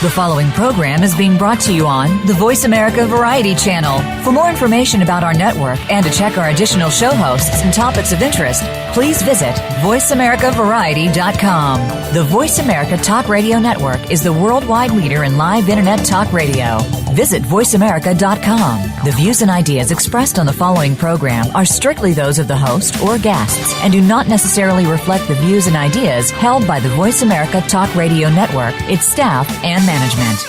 The following program is being brought to you on the Voice America Variety Channel. For more information about our network and to check our additional show hosts and topics of interest, please visit voiceamericavariety.com. The Voice America Talk Radio Network is the worldwide leader in live Internet talk radio. Visit voiceamerica.com. The views and ideas expressed on the following program are strictly those of the host or guests and do not necessarily reflect the views and ideas held by the Voice America Talk Radio Network, its staff, and management.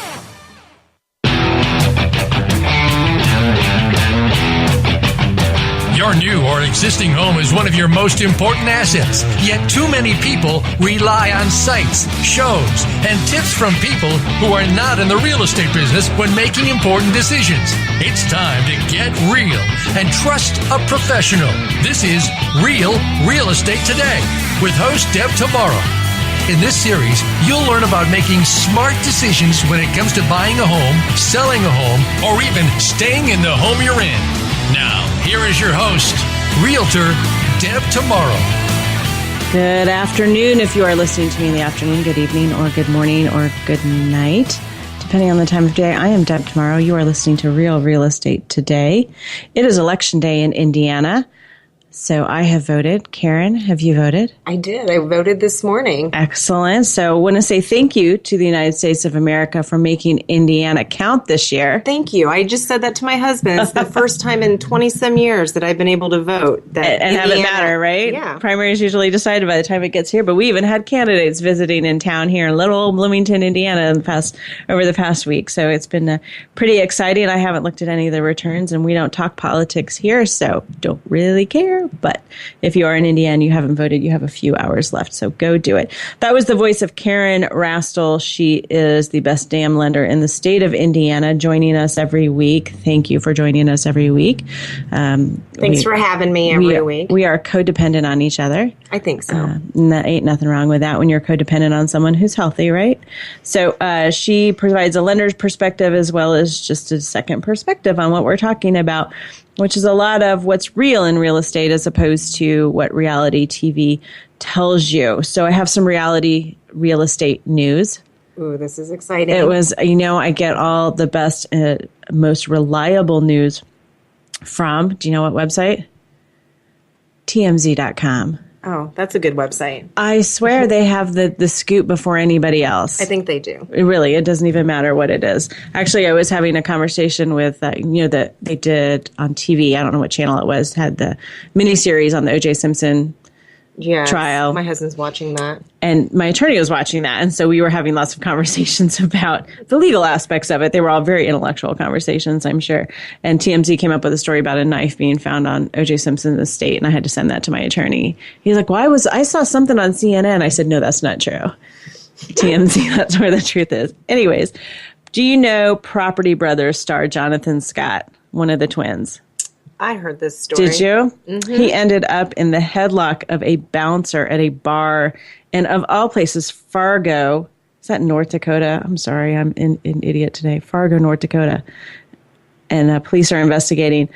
Your new or existing home is one of your most important assets, yet too many people rely on sites, shows, and tips from people who are not in the real estate business when making important decisions. It's time to get real and trust a professional. This is Real Estate Today with host Deb Tomaro. In this series, you'll learn about making smart decisions when it comes to buying a home, selling a home, or even staying in the home you're in. Now, here is your host, Realtor Deb Tomaro. Good afternoon. If you are listening to me in the afternoon, good evening, or good morning, or good night, depending on the time of day. I am Deb Tomaro. You are listening to Real Estate Today. It is Election Day in Indiana. So I have voted. Karen, have you voted? I did. I voted this morning. Excellent. So I want to say thank you to the United States of America for making Indiana count this year. Thank you. I just said that to my husband. It's the first time in 20-some years that I've been able to vote. And have it matter, right? Yeah. Primary is usually decided by the time it gets here, but we even had candidates visiting in town here in little old Bloomington, Indiana over the past week. So it's been pretty exciting. I haven't looked at any of the returns, and we don't talk politics here, so don't really care. But if you are in Indiana and you haven't voted, you have a few hours left, so go do it. That was the voice of Karen Rastel. She is the best damn lender in the state of Indiana, joining us every week. Thank you for joining us every week. Thanks for having me every week. We are codependent on each other. I think so. And that ain't nothing wrong with that when you're codependent on someone who's healthy, right? So she provides a lender's perspective as well as just a second perspective on what we're talking about, which is a lot of what's real in real estate as opposed to what reality TV tells you. So I have some reality real estate news. Ooh, this is exciting. It was, I get all the best, most reliable news from, do you know what website? TMZ.com. Oh, that's a good website. I swear they have the scoop before anybody else. I think they do. It doesn't even matter what it is. Actually, I was having a conversation with, that they did on TV. I don't know what channel it was. Had the miniseries on the O.J. Simpson trial. My husband's watching that. And my attorney was watching that. And so we were having lots of conversations about the legal aspects of it. They were all very intellectual conversations, I'm sure. And TMZ came up with a story about a knife being found on O.J. Simpson's estate. And I had to send that to my attorney. He's like, I saw something on CNN. I said, no, that's not true. TMZ, that's where the truth is. Anyways, do you know Property Brothers star Jonathan Scott, one of the twins? I heard this story. Did you? Mm-hmm. He ended up in the headlock of a bouncer at a bar in, of all places, Fargo. Is that North Dakota? I'm sorry, I'm an idiot today. Fargo, North Dakota. And police are investigating.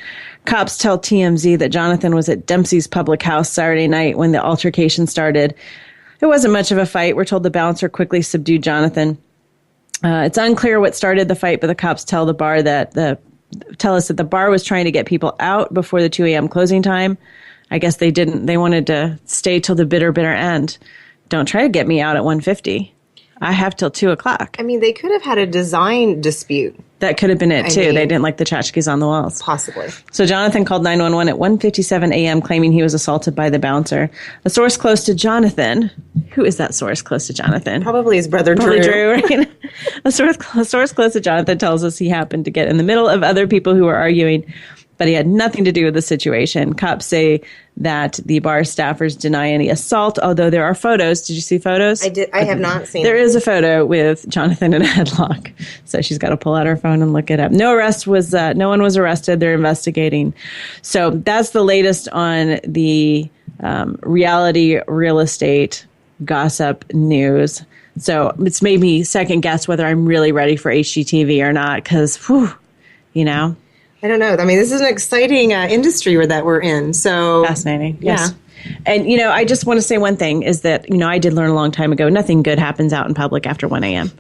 Cops tell TMZ that Jonathan was at Dempsey's Public House Saturday night when the altercation started. It wasn't much of a fight. We're told the bouncer quickly subdued Jonathan. It's unclear what started the fight, but the cops tell us that the bar was trying to get people out before the 2 a.m. closing time. I guess they didn't. They wanted to stay till the bitter end. Don't try to get me out at 1:50. I have till 2 o'clock. I mean, they could have had a design dispute. That could have been it, too. They didn't like the tchotchkes on the walls. Possibly. So Jonathan called 911 at 1:57 a.m., claiming he was assaulted by the bouncer. A source close to Jonathan. Who is that source close to Jonathan? Probably his brother, Drew. Right? A source close to Jonathan tells us he happened to get in the middle of other people who were arguing, but he had nothing to do with the situation. Cops say that the bar staffers deny any assault, although there are photos. Did you see photos? I did. I have not seen There is a photo with Jonathan in a headlock. So she's got to pull out her phone and look it up. No one was arrested. They're investigating. So that's the latest on the reality real estate gossip news. So it's made me second guess whether I'm really ready for HGTV or not, because, I don't know. I mean, this is an exciting industry that we're in. So fascinating. Yes. Yeah. And, I just want to say one thing is that, I did learn a long time ago, nothing good happens out in public after 1 a.m.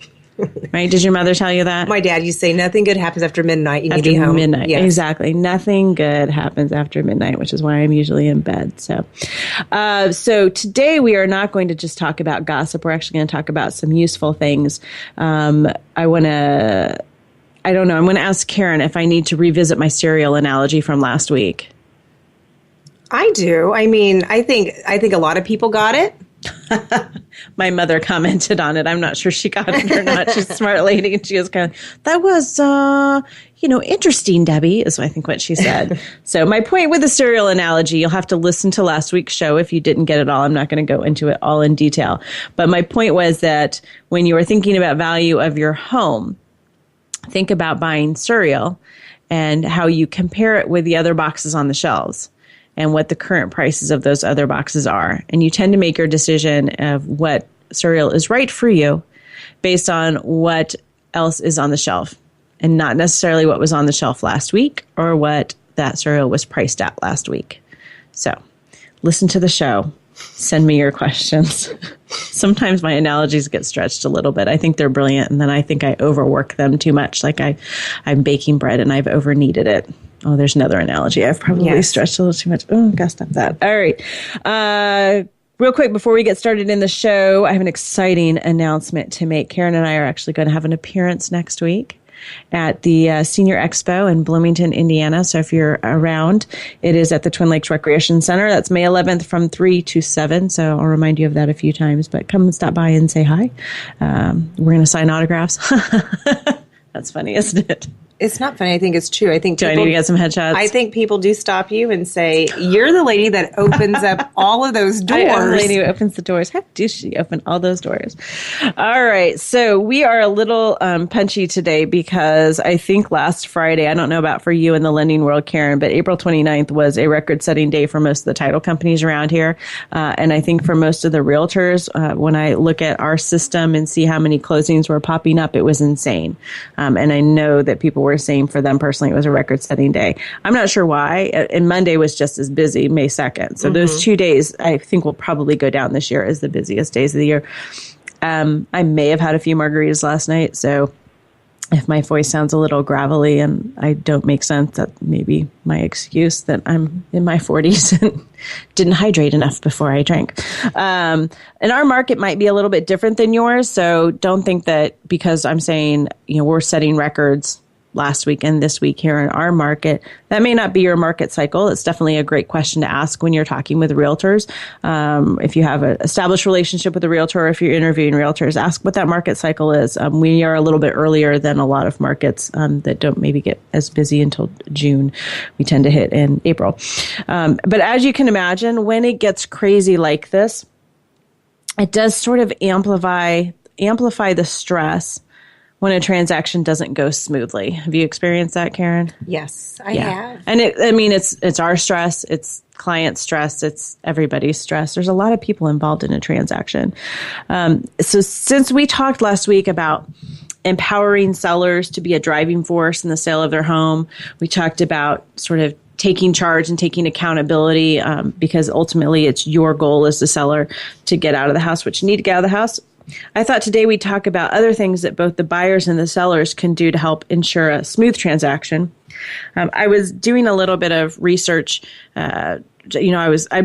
Right? Did your mother tell you that? My dad used to say, nothing good happens after midnight. You need to be home. Midnight. Yes. Exactly. Nothing good happens after midnight, which is why I'm usually in bed. So today we are not going to just talk about gossip. We're actually going to talk about some useful things. I'm going to ask Karen if I need to revisit my cereal analogy from last week. I do. I mean, I think a lot of people got it. My mother commented on it. I'm not sure she got it or not. She's a smart lady, and she was kind of, that was, interesting, Debbie, is I think what she said. So my point with the cereal analogy, you'll have to listen to last week's show if you didn't get it all. I'm not going to go into it all in detail. But my point was that when you were thinking about value of your home, think about buying cereal and how you compare it with the other boxes on the shelves and what the current prices of those other boxes are. And you tend to make your decision of what cereal is right for you based on what else is on the shelf and not necessarily what was on the shelf last week or what that cereal was priced at last week. So listen to the show. Send me your questions. Sometimes my analogies get stretched a little bit. I think they're brilliant, and then I think I overwork them too much. Like I'm baking bread and I've over kneaded it. Oh, there's another analogy. I've probably stretched a little too much. Oh, gotta stop that. All right. Real quick, before we get started in the show, I have an exciting announcement to make. Karen and I are actually going to have an appearance next week at the Senior Expo in Bloomington, Indiana. So if you're around, it is at the Twin Lakes Recreation Center. That's May 11th from 3 to 7. So I'll remind you of that a few times, but come and stop by and say hi. We're going to sign autographs. That's funny, isn't it? It's not funny. I think it's true. I think I need to get some headshots? I think people do stop you and say, you're the lady that opens up all of those doors. I am the lady who opens the doors. How do she open all those doors? All right. So we are a little punchy today because I think last Friday, I don't know about for you in the lending world, Karen, but April 29th was a record-setting day for most of the title companies around here. And I think for most of the realtors, when I look at our system and see how many closings were popping up, it was insane. And I know that people were saying for them personally, it was a record-setting day. I'm not sure why. And Monday was just as busy, May 2nd. So those 2 days, I think, will probably go down this year as the busiest days of the year. I may have had a few margaritas last night, so if my voice sounds a little gravelly and I don't make sense, that may be my excuse that I'm in my 40s and didn't hydrate enough before I drank. And our market might be a little bit different than yours, so don't think that because I'm saying, we're setting records last week and this week here in our market, that may not be your market cycle. It's definitely a great question to ask when you're talking with realtors. If you have an established relationship with a realtor, or if you're interviewing realtors, ask what that market cycle is. We are a little bit earlier than a lot of markets that don't maybe get as busy until June. We tend to hit in April. But as you can imagine, when it gets crazy like this, it does sort of amplify the stress when a transaction doesn't go smoothly. Have you experienced that, Karen? Yes, I have. And it's our stress, it's client stress, it's everybody's stress. There's a lot of people involved in a transaction. So since we talked last week about empowering sellers to be a driving force in the sale of their home, we talked about sort of taking charge and taking accountability because ultimately it's your goal as the seller to get out of the house, what you need to get out of the house. I thought today we'd talk about other things that both the buyers and the sellers can do to help ensure a smooth transaction. I was doing a little bit of research. I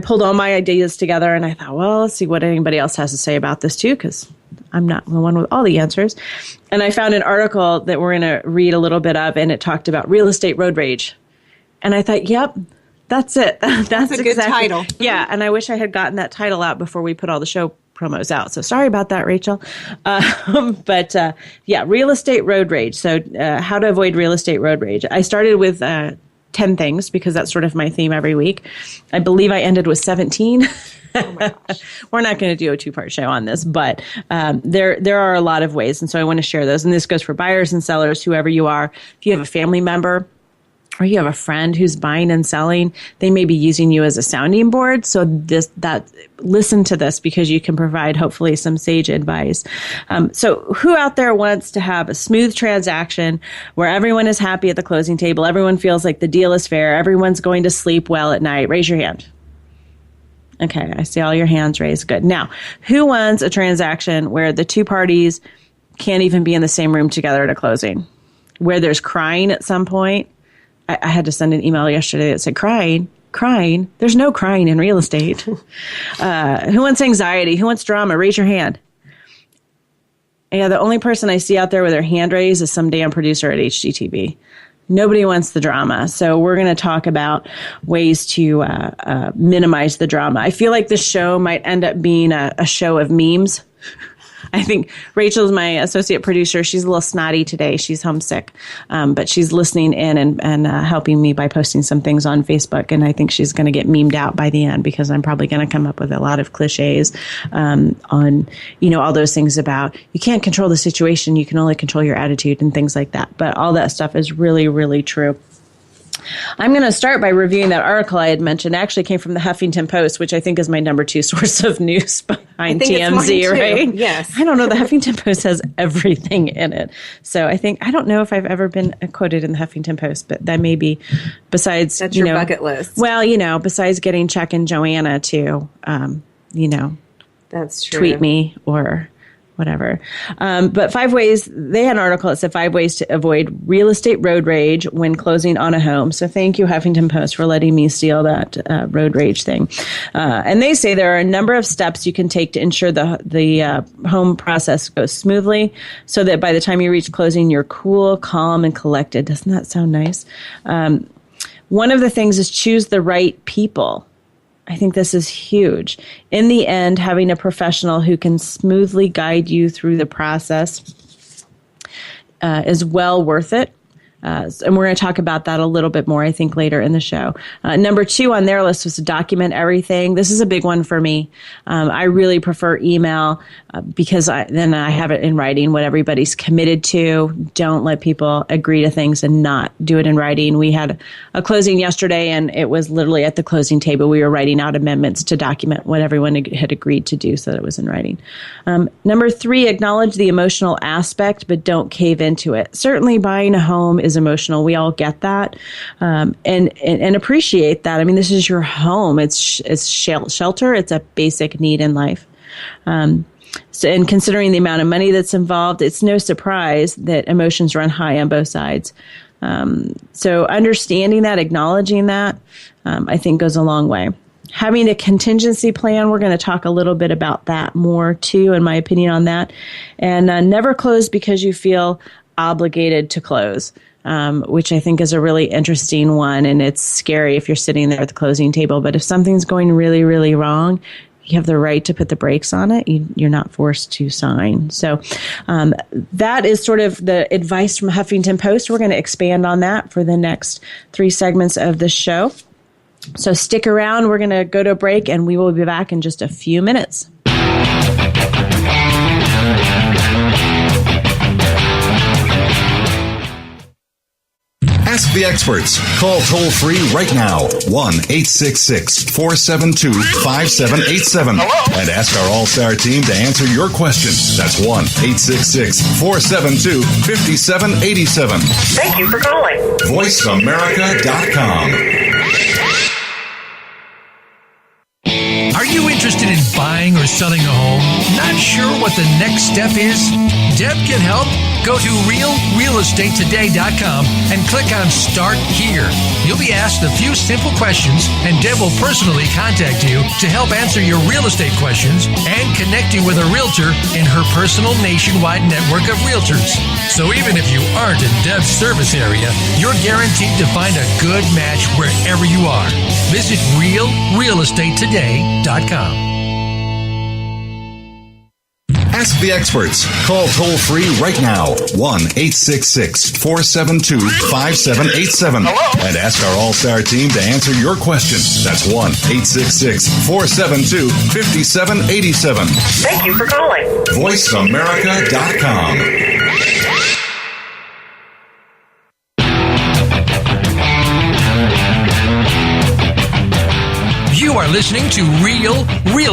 pulled all my ideas together and I thought, well, let's see what anybody else has to say about this too, because I'm not the one with all the answers. And I found an article that we're going to read a little bit of, and it talked about real estate road rage. And I thought, yep, that's it. That's a good title. Yeah, and I wish I had gotten that title out before we put all the show promos out. So sorry about that, Rachel. Real estate road rage. So how to avoid real estate road rage. I started with 10 things because that's sort of my theme every week. I believe I ended with 17. Oh my gosh. We're not going to do a 2-part show on this, but there are a lot of ways. And so I want to share those. And this goes for buyers and sellers, whoever you are. If you have a family member or you have a friend who's buying and selling, they may be using you as a sounding board. So listen to this because you can provide hopefully some sage advice. So who out there wants to have a smooth transaction where everyone is happy at the closing table, everyone feels like the deal is fair, everyone's going to sleep well at night? Raise your hand. Okay, I see all your hands raised. Good. Now, who wants a transaction where the two parties can't even be in the same room together at a closing. Where there's crying at some point, I had to send an email yesterday that said, crying. There's no crying in real estate. Who wants anxiety? Who wants drama? Raise your hand. Yeah, the only person I see out there with their hand raised is some damn producer at HGTV. Nobody wants the drama. So we're going to talk about ways to minimize the drama. I feel like this show might end up being a show of memes. I think Rachel's my associate producer. She's a little snotty today. She's homesick, but she's listening in and helping me by posting some things on Facebook. And I think she's going to get memed out by the end because I'm probably going to come up with a lot of cliches on, all those things about you can't control the situation. You can only control your attitude and things like that. But all that stuff is really, really true. I'm going to start by reviewing that article I had mentioned. It actually came from the Huffington Post, which I think is my number 2 source of news behind TMZ, right? Yes. I don't know. The Huffington Post has everything in it. So I don't know if I've ever been quoted in the Huffington Post, but that may be besides, that's your bucket list. Well, besides getting Chuck and Joanna to, that's true. Tweet me or whatever. But 5 ways, they had an article that said 5 ways to avoid real estate road rage when closing on a home. So thank you, Huffington Post, for letting me steal that road rage thing. And they say there are a number of steps you can take to ensure the home process goes smoothly so that by the time you reach closing, you're cool, calm, and collected. Doesn't that sound nice? One of the things is choose the right people. I think this is huge. In the end, having a professional who can smoothly guide you through the process is well worth it. And we're going to talk about that a little bit more, I think, later in the show. Number 2 on their list was to document everything. This is a big one for me. I really prefer email because then I have it in writing, what everybody's committed to. Don't let people agree to things and not do it in writing. We had a closing yesterday, and it was literally at the closing table. We were writing out amendments to document what everyone had agreed to do so that it was in writing. Number 3, acknowledge the emotional aspect, but don't cave into it. Certainly buying a home is emotional. We all get that, and appreciate that. I mean, this is your home. It's shelter. It's a basic need in life. So, and considering the amount of money that's involved, it's no surprise that emotions run high on both sides. So understanding that, acknowledging that, I think goes a long way. Having a contingency plan, we're going to talk a little bit about that more too, in my opinion on that. And never close because you feel obligated to close. Which I think is a really interesting one. And it's scary if you're sitting there at the closing table. But if something's going really, really wrong, you have the right to put the brakes on it. You're not forced to sign. So that is sort of the advice from Huffington Post. We're going to expand on that for the next 3 segments of the show. So stick around. We're going to go to a break, and we will be back in just a few minutes. Ask the experts. Call toll free right now. 1-866-472-5787. And ask our All-Star team to answer your question. That's 1-866-472-5787. Thank you for calling. VoiceAmerica.com. Are you interested in buying or selling a home? Not sure what the next step is? Deb can help. Go to realrealestatetoday.com and click on Start Here. You'll be asked a few simple questions, and Deb will personally contact you to help answer your real estate questions and connect you with a realtor in her personal nationwide network of realtors. So even if you aren't in Deb's service area, you're guaranteed to find a good match wherever you are. Visit realrealestatetoday.com. Ask the experts. Call toll free right now. 1-866-472-5787. And ask our All-Star team to answer your question. That's 1-866-472-5787. Thank you for calling. VoiceAmerica.com. You are listening to Real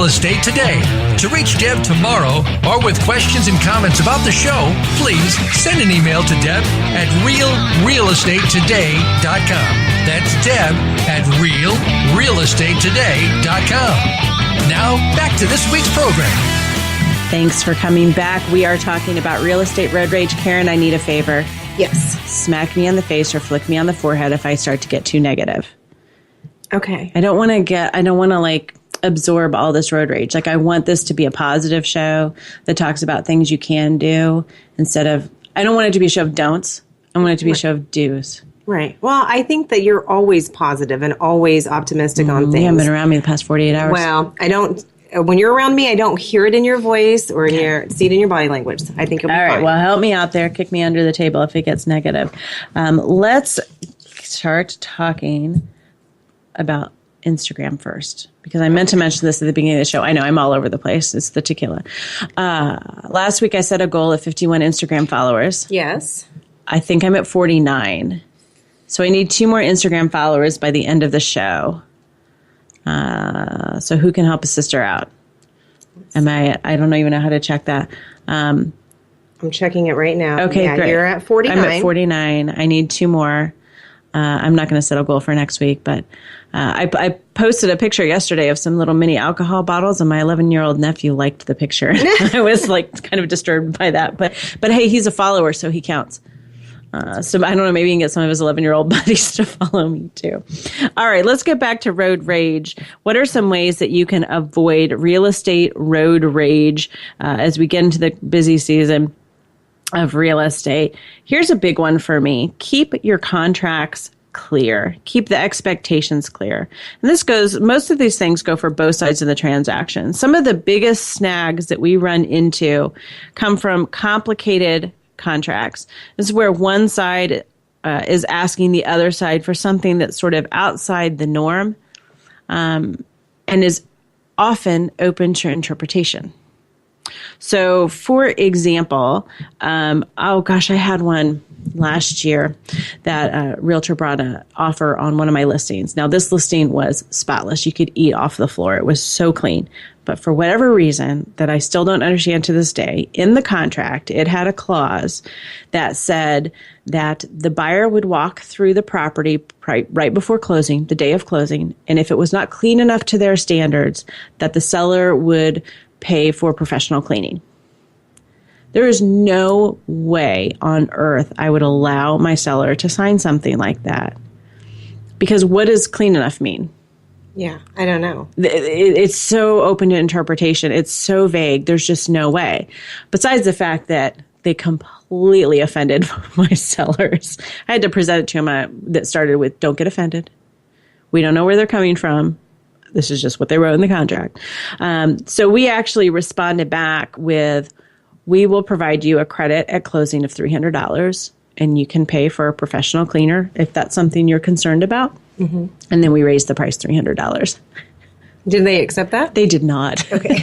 Estate Today. To reach Deb tomorrow or with questions and comments about the show, please send an email to Deb at realrealestatetoday.com. That's Deb at realrealestatetoday.com. Now, back to this week's program. Thanks for coming back. We are talking about real estate road rage. Karen, I need a favor. Yes. Smack me on the face or flick me on the forehead if I start to get too negative. Okay. I don't want to like absorb all this road rage. Like, I want this to be a positive show that talks about things you can do instead of, I don't want it to be a show of don'ts. I want it to be a show of do's. Right. Well, I think that you're always positive and always optimistic on things. You haven't been around me the past 48 hours. Well, I don't. When you're around me, I don't hear it in your voice or see it in your body language. I think it'll be all right. fine. Well, help me out there. Kick me under the table if it gets negative. Let's start talking about Instagram first, because I meant to mention this at the beginning of the show. I know I'm all over the place. It's the tequila. Last week I set a goal of 51 Instagram followers. Yes. I think I'm at 49. So I need 2 more Instagram followers by the end of the show. So who can help a sister out? I don't even know how to check that. I'm checking it right now. Okay, yeah, great. You're at 49. I'm at 49. I need 2 more. I'm not going to set a goal for next week, but I posted a picture yesterday of some little mini alcohol bottles, and my 11-year-old nephew liked the picture. I was like kind of disturbed by that, but hey, he's a follower, so he counts. So I don't know, maybe he can get some of his 11-year-old buddies to follow me too. All right, let's get back to road rage. What are some ways that you can avoid real estate road rage as we get into the busy season of real estate? Here's a big one for me. Keep your contracts clear. Keep the expectations clear. And most of these things go for both sides of the transaction. Some of the biggest snags that we run into come from complicated contracts. This is where one side is asking the other side for something that's sort of outside the norm and is often open to interpretation. So, for example, I had one last year that a realtor brought an offer on one of my listings. Now, this listing was spotless. You could eat off the floor. It was so clean. But for whatever reason that I still don't understand to this day, in the contract, it had a clause that said that the buyer would walk through the property right before closing, the day of closing, and if it was not clean enough to their standards, that the seller would pay for professional cleaning. There is no way on earth I would allow my seller to sign something like that. Because what does clean enough mean? Yeah, I don't know. It's so open to interpretation. It's so vague. There's just no way. Besides the fact that they completely offended my sellers. I had to present it to them that started with, don't get offended. We don't know where they're coming from. This is just what they wrote in the contract. So we actually responded back with, we will provide you a credit at closing of $300, and you can pay for a professional cleaner if that's something you're concerned about. Mm-hmm. And then we raised the price $300. Did they accept that? They did not. Okay.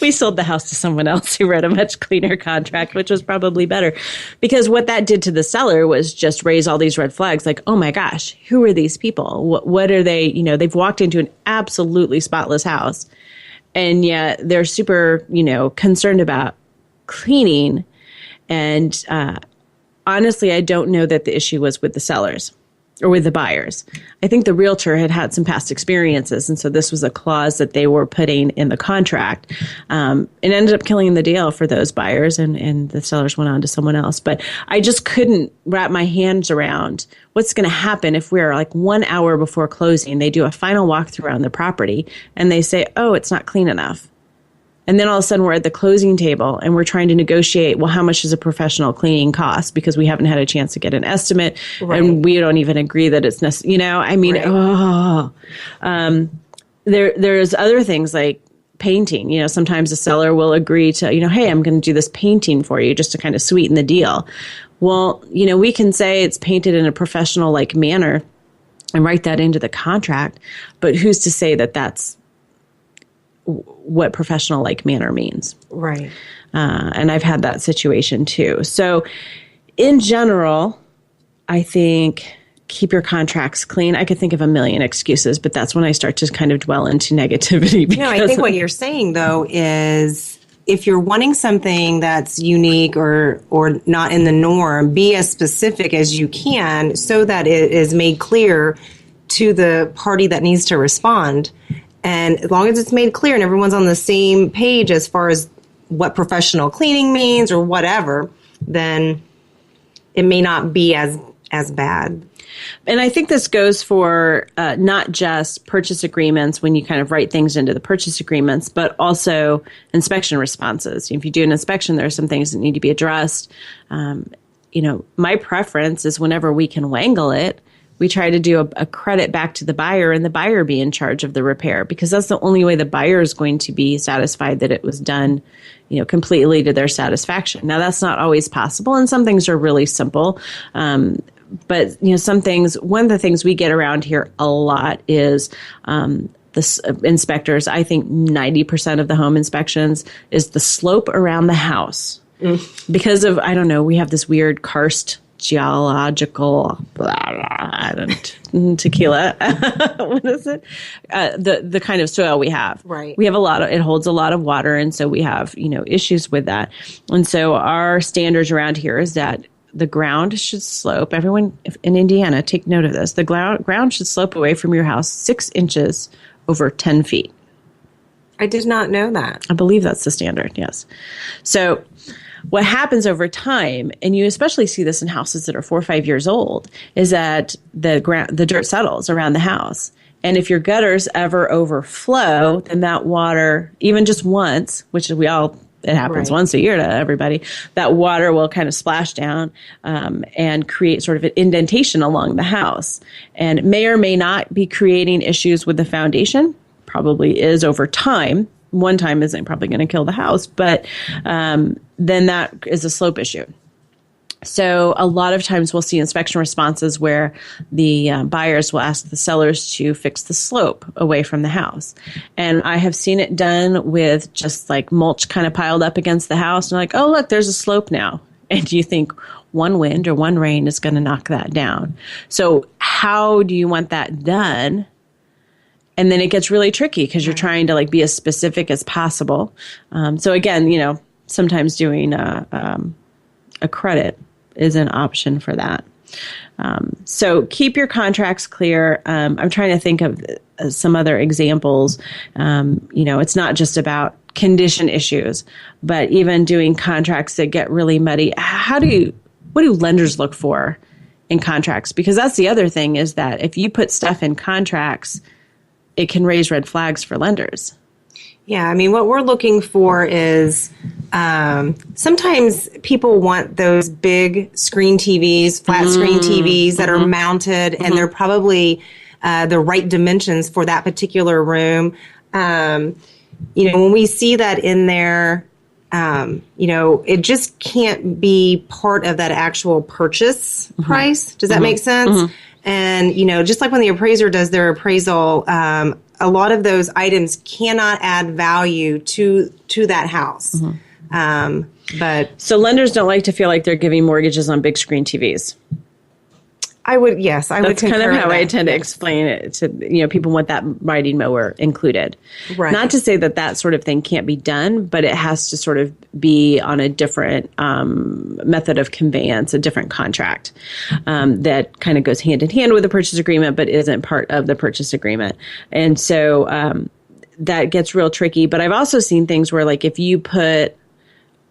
We sold the house to someone else who wrote a much cleaner contract, which was probably better. Because what that did to the seller was just raise all these red flags like, oh my gosh, who are these people? What are they? They've walked into an absolutely spotless house, and yet they're super, concerned about cleaning. And honestly, I don't know that the issue was with the sellers or with the buyers. I think the realtor had some past experiences, and so this was a clause that they were putting in the contract. It ended up killing the deal for those buyers, and the sellers went on to someone else. But I just couldn't wrap my hands around what's going to happen if we're like 1 hour before closing, they do a final walkthrough around the property, and they say, oh, it's not clean enough. And then all of a sudden we're at the closing table and we're trying to negotiate, well, how much does a professional cleaning cost? Because we haven't had a chance to get an estimate, right. And we don't even agree that it's necessary. Right. There's other things like painting. Sometimes the seller will agree to, hey, I'm going to do this painting for you just to kind of sweeten the deal. Well, we can say it's painted in a professional like manner and write that into the contract, but who's to say that that's what professional like manner means. Right. And I've had that situation too. So in general, I think keep your contracts clean. I could think of a million excuses, but that's when I start to kind of dwell into negativity. I think what you're saying though is if you're wanting something that's unique or not in the norm, be as specific as you can so that it is made clear to the party that needs to respond. And as long as it's made clear and everyone's on the same page as far as what professional cleaning means or whatever, then it may not be as bad. And I think this goes for not just purchase agreements when you kind of write things into the purchase agreements, but also inspection responses. If you do an inspection, there are some things that need to be addressed. My preference is whenever we can wangle it, we try to do a credit back to the buyer and the buyer be in charge of the repair, because that's the only way the buyer is going to be satisfied that it was done, completely to their satisfaction. Now, that's not always possible, and some things are really simple. But, some things, one of the things we get around here a lot is the inspectors. I think 90% of the home inspections is the slope around the house. Because of, I don't know, we have this weird karst geological tequila. What is it? The kind of soil we have. Right. We have it holds a lot of water. And so we have, issues with that. And so our standards around here is that the ground should slope. Everyone in Indiana, take note of this. The ground should slope away from your house 6 inches over 10 feet. I did not know that. I believe that's the standard, yes. So what happens over time, and you especially see this in houses that are 4 or 5 years old, is that the dirt settles around the house. And if your gutters ever overflow, then that water, even just once, which it happens once a year to everybody, that water will kind of splash down and create sort of an indentation along the house. And it may or may not be creating issues with the foundation, probably is over time. One time isn't probably going to kill the house, but then that is a slope issue. So a lot of times we'll see inspection responses where the buyers will ask the sellers to fix the slope away from the house. And I have seen it done with just like mulch kind of piled up against the house. And like, oh, look, there's a slope now. And you think one wind or one rain is going to knock that down. So how do you want that done? And then it gets really tricky because you're trying to be as specific as possible. So again, sometimes doing a credit is an option for that. So keep your contracts clear. I'm trying to think of some other examples. It's not just about condition issues, but even doing contracts that get really muddy. What do lenders look for in contracts? Because that's the other thing, is that if you put stuff in contracts, it can raise red flags for lenders. Yeah, I mean, what we're looking for is sometimes people want those big screen TVs, flat screen TVs that are mounted, and they're probably the right dimensions for that particular room. When we see that in there, it just can't be part of that actual purchase price. Does that make sense? And, just like when the appraiser does their appraisal, a lot of those items cannot add value to that house. But so lenders don't like to feel like they're giving mortgages on big screen TVs. I would That's kind of how I tend to explain it to, people want that riding mower included. Right. Not to say that sort of thing can't be done, but it has to sort of be on a different method of conveyance, a different contract that kind of goes hand in hand with the purchase agreement, but isn't part of the purchase agreement. And so that gets real tricky. But I've also seen things where, if you put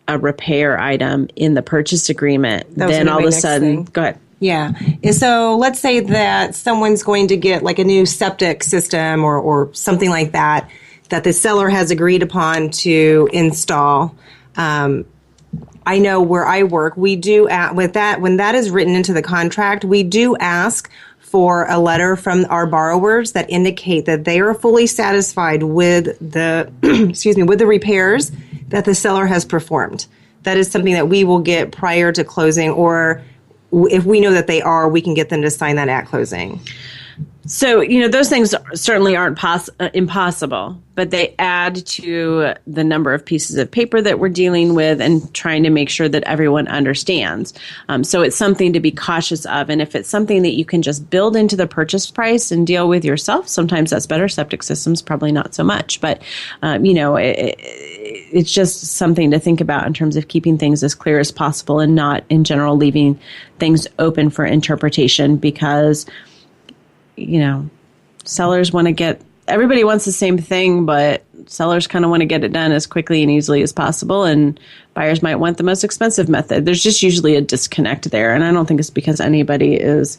a repair item in the purchase agreement, then all of a sudden, go ahead. Yeah. So let's say that someone's going to get a new septic system or something like that the seller has agreed upon to install. I know where I work, we do with that, when that is written into the contract, we do ask for a letter from our borrowers that indicate that they are fully satisfied with the, with the repairs that the seller has performed. That is something that we will get prior to closing, or if we know that they are, we can get them to sign that at closing. So, those things certainly aren't impossible, but they add to the number of pieces of paper that we're dealing with and trying to make sure that everyone understands. So it's something to be cautious of. And if it's something that you can just build into the purchase price and deal with yourself, sometimes that's better. Septic systems, probably not so much. But, it's just something to think about in terms of keeping things as clear as possible and not, in general, leaving things open for interpretation, because sellers want to get everybody wants the same thing, but sellers kind of want to get it done as quickly and easily as possible, and buyers might want the most expensive method. There's just usually a disconnect there, and I don't think it's because anybody is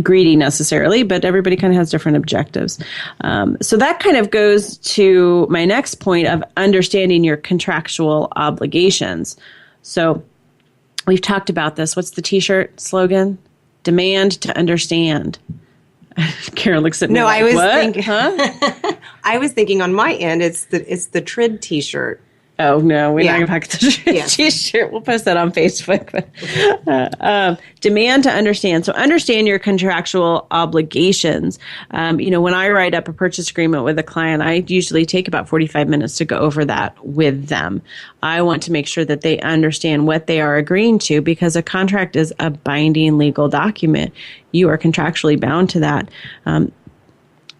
greedy necessarily, but everybody kind of has different objectives. So that kind of goes to my next point of understanding your contractual obligations. So we've talked about this. What's the T-shirt slogan? Demand to understand. Karen looks at me like, I was what? thinking, I was thinking on my end, it's the TRID T-shirt. Oh, no, we're Yeah. not going to pack the Yeah. T-shirt. We'll post that on Facebook. Demand to understand. So understand your contractual obligations. When I write up a purchase agreement with a client, I usually take about 45 minutes to go over that with them. I want to make sure that they understand what they are agreeing to, because a contract is a binding legal document. You are contractually bound to that.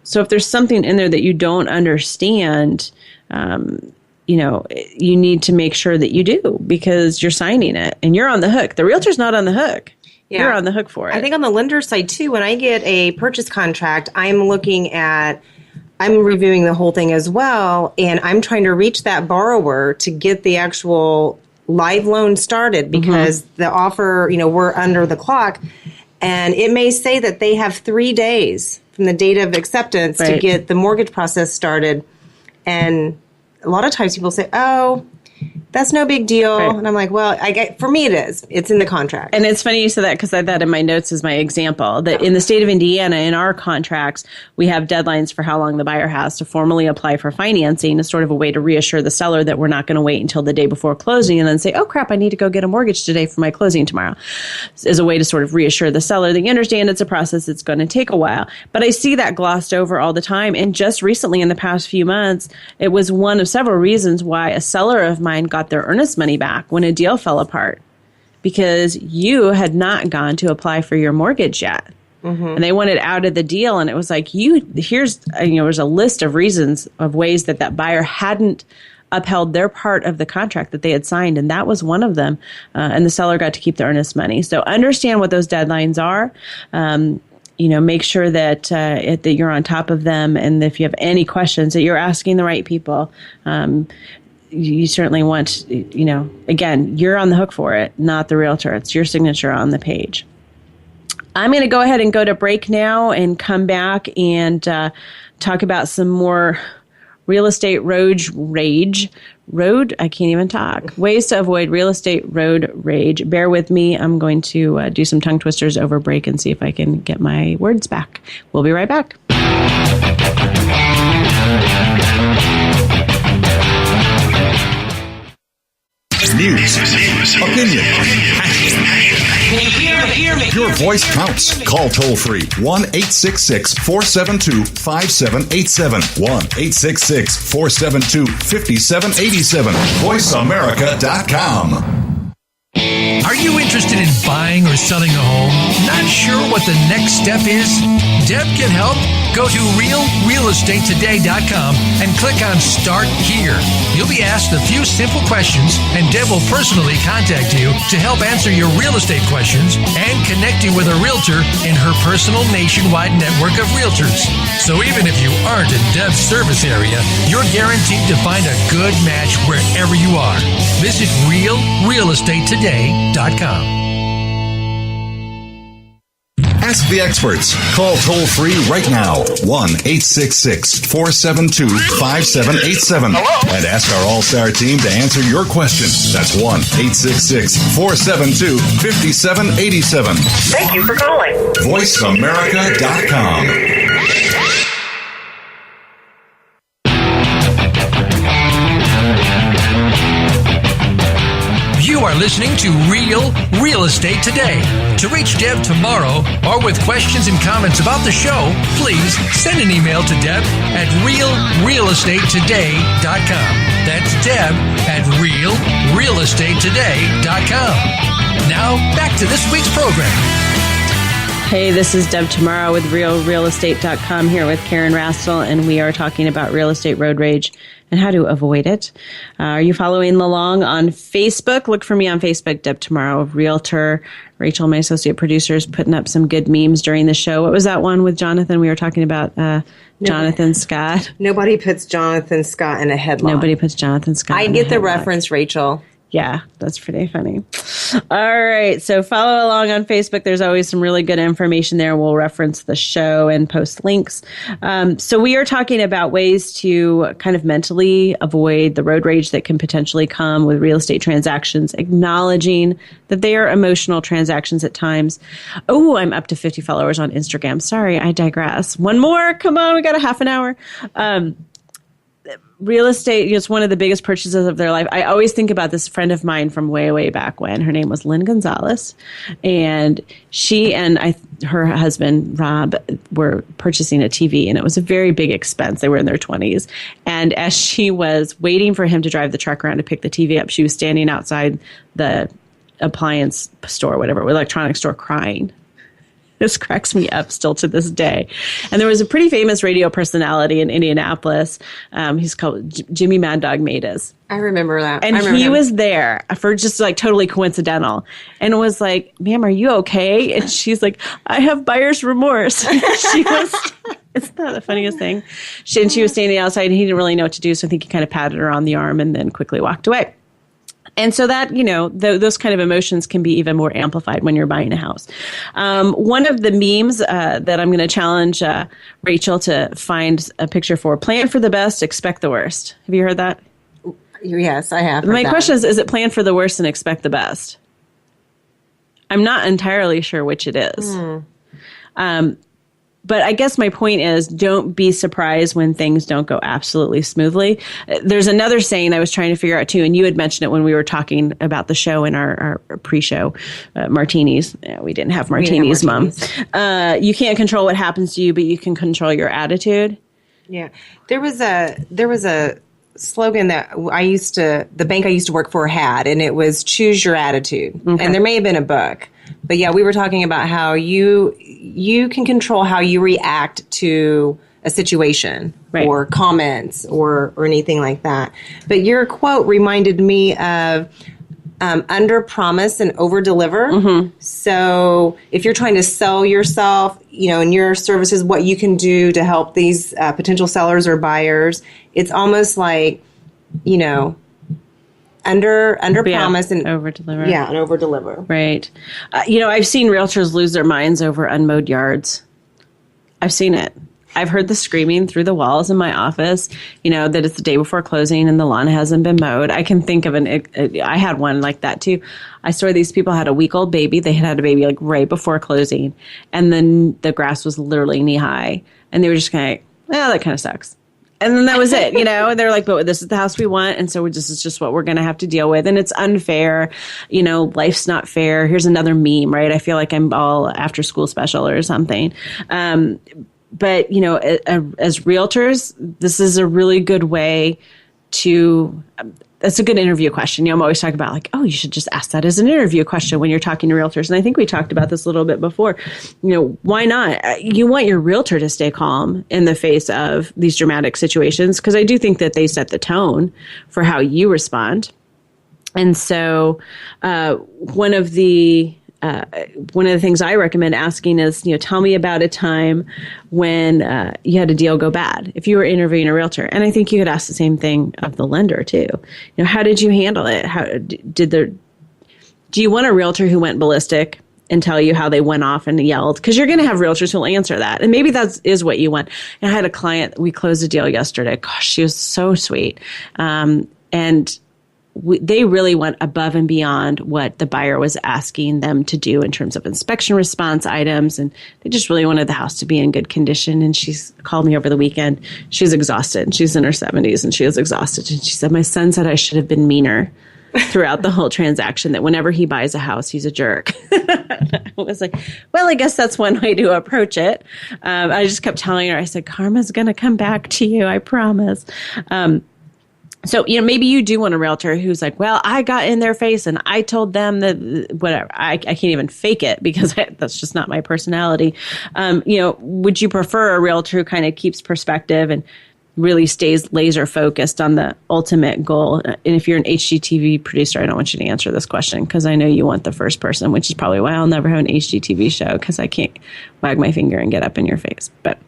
So if there's something in there that you don't understand, you need to make sure that you do, because you're signing it and you're on the hook. The realtor's not on the hook. Yeah. You're on the hook for it. I think on the lender side too, when I get a purchase contract, I'm reviewing the whole thing as well, and I'm trying to reach that borrower to get the actual live loan started, because the offer, we're under the clock, and it may say that they have 3 days from the date of acceptance to get the mortgage process started. And a lot of times people say, oh, that's no big deal. Right. And I'm like, well, for me it is. It's in the contract. And it's funny you said that, because I had that in my notes as my example, that in the state of Indiana, in our contracts, we have deadlines for how long the buyer has to formally apply for financing, as sort of a way to reassure the seller that we're not going to wait until the day before closing and then say, oh, crap, I need to go get a mortgage today for my closing tomorrow, as a way to sort of reassure the seller that you understand it's a process, it's going to take a while. But I see that glossed over all the time. And just recently, in the past few months, it was one of several reasons why a seller of mine got their earnest money back when a deal fell apart, because you had not gone to apply for your mortgage yet. And they wanted out of the deal. And it was like, there's a list of reasons, of ways that buyer hadn't upheld their part of the contract that they had signed. And that was one of them. And the seller got to keep the earnest money. So understand what those deadlines are. Make sure that that you're on top of them. And if you have any questions, that you're asking the right people. You certainly want, again, you're on the hook for it, not the realtor. It's your signature on the page. I'm going to go ahead and go to break now and come back and talk about some more real estate road rage. I can't even talk. Ways to avoid real estate road rage. Bear with me. I'm going to do some tongue twisters over break and see if I can get my words back. We'll be right back. News, opinion, your voice counts. Call toll free 1-866-472-5787. 1-866-472-5787. VoiceAmerica.com. Are you interested in buying or selling a home? Not sure what the next step is? Deb can help. Go to realrealestatetoday.com and click on Start Here. You'll be asked a few simple questions, and Deb will personally contact you to help answer your real estate questions and connect you with a realtor in her personal nationwide network of realtors. So even if you aren't in Deb's service area, you're guaranteed to find a good match wherever you are. Visit realrealestatetoday.com. Ask the experts. Call toll free right now. 1-866-472-5787. And ask our All-Star team to answer your question. That's 1-866-472-5787. Thank you for calling. VoiceAmerica.com. You are listening to Real Estate Today. To reach Deb Tomaro or with questions and comments about the show, please send an email to Deb at realrealestatetoday.com. That's Deb at realrealestatetoday.com. Now, back to this week's program. Hey, this is Deb Tomaro with RealRealEstate.com here with Karen Rastel, and we are talking about real estate road rage and how to avoid it. Are you following along on Facebook? Look for me on Facebook, Deb Tomaro, Realtor. Rachel, my associate producer, is putting up some good memes during the show. What was that one with Jonathan? We were talking about Jonathan Scott. Nobody puts Jonathan Scott in a headlock. Nobody puts Jonathan Scott I in get a the headlock. reference, Rachel. Yeah, that's pretty funny. All right. So follow along on Facebook. There's always some really good information there. We'll reference the show and post links. So we are talking about ways to kind of mentally avoid the road rage that can potentially come with real estate transactions, acknowledging that they are emotional transactions at times. Oh, I'm up to 50 followers on Instagram. Sorry, I digress. One more. Come on. We got a half an hour. Real estate, it's one of the biggest purchases of their life. I always think about this friend of mine from way, way back when. Her name was Lynn Gonzalez. And she and her husband, Rob, were purchasing a TV. And it was a very big expense. They were in their 20s. And as she was waiting for him to drive the truck around to pick the TV up, she was standing outside the appliance store, whatever, electronics store, crying. This cracks me up still to this day. And there was a pretty famous radio personality in Indianapolis. He's called Jimmy Mad Dog Matus. I remember that. And he was there for just like totally coincidental. And was like, ma'am, are you okay? And she's like, I have buyer's remorse. She was, isn't that the funniest thing? She was standing outside and he didn't really know what to do. So I think he kind of patted her on the arm and then quickly walked away. And so that, those kind of emotions can be even more amplified when you're buying a house. One of the memes that I'm going to challenge Rachel to find a picture for, plan for the best, expect the worst. Have you heard that? Yes, I have. My question is it plan for the worst and expect the best? I'm not entirely sure which it is. But I guess my point is, don't be surprised when things don't go absolutely smoothly. There's another saying I was trying to figure out too, and you had mentioned it when we were talking about the show in our pre-show, martinis. Yeah, we didn't have martinis, Mom. You can't control what happens to you, but you can control your attitude. Yeah. There was a slogan that the bank I used to work for had, and it was choose your attitude. Okay. And there may have been a book. But yeah, we were talking about how you can control how you react to a situation, right, or comments or anything like that. But your quote reminded me of under promise and over deliver. Mm-hmm. So if you're trying to sell yourself, and your services, what you can do to help these potential sellers or buyers, it's almost like, under promise and over deliver. Yeah, and over deliver. Right. I've seen realtors lose their minds over unmowed yards. I've seen it. I've heard the screaming through the walls in my office, that it's the day before closing and the lawn hasn't been mowed. I can think of I had one like that too. I saw these people had a week-old baby. They had a baby like right before closing, and then the grass was literally knee-high. And they were just kind of like, that kind of sucks. And then that was it, and they're like, but this is the house we want. And so this is just what we're going to have to deal with. And it's unfair. Life's not fair. Here's another meme, right? I feel like I'm all after school special or something. But, as realtors, this is a really good way to, that's a good interview question. I'm always talking about like, oh, you should just ask that as an interview question when you're talking to realtors. And I think we talked about this a little bit before. Why not? You want your realtor to stay calm in the face of these dramatic situations, because I do think that they set the tone for how you respond. And so one of the things I recommend asking is, tell me about a time when you had a deal go bad. If you were interviewing a realtor, and I think you could ask the same thing of the lender too. How did you handle it? Do you want a realtor who went ballistic and tell you how they went off and yelled? Because you're going to have realtors who'll answer that, and maybe that is what you want. And I had a client. We closed a deal yesterday. Gosh, she was so sweet, and they really went above and beyond what the buyer was asking them to do in terms of inspection response items. And they just really wanted the house to be in good condition. And she's called me over the weekend. She's exhausted. She's in her 70s and she was exhausted. And she said, my son said I should have been meaner throughout the whole transaction, that whenever he buys a house, he's a jerk. I was like, well, I guess that's one way to approach it. I just kept telling her, I said, karma's going to come back to you. I promise. So, maybe you do want a realtor who's like, well, I got in their face and I told them that whatever, I can't even fake it because that's just not my personality. Would you prefer a realtor who kind of keeps perspective and really stays laser focused on the ultimate goal? And if you're an HGTV producer, I don't want you to answer this question because I know you want the first person, which is probably why I'll never have an HGTV show because I can't wag my finger and get up in your face. But